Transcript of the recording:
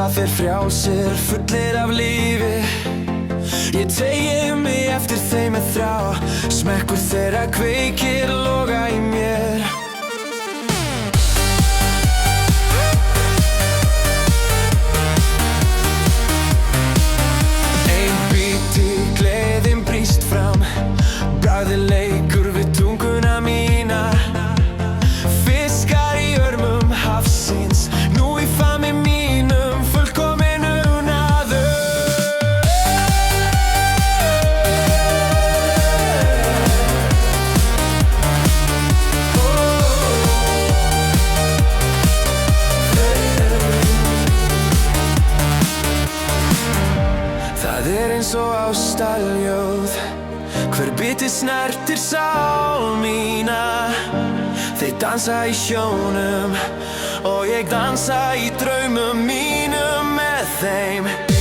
Halda þeir frjálsir, fullir af lífi. Ég teygi mig eftir þeim með þrá. Smekkur þeirra kveikir loga í mér. Ein biti, gleðin brýst fram. Bragðið leikur við tunguna mína. Fiskar í örmum hafsins, nú í fami mínum fullkomin unaður. Það eins og ástarljóð, hver biti snertir sál mína. Þeir dansa í sjónum og ég dansa í draumum mínum með þeim.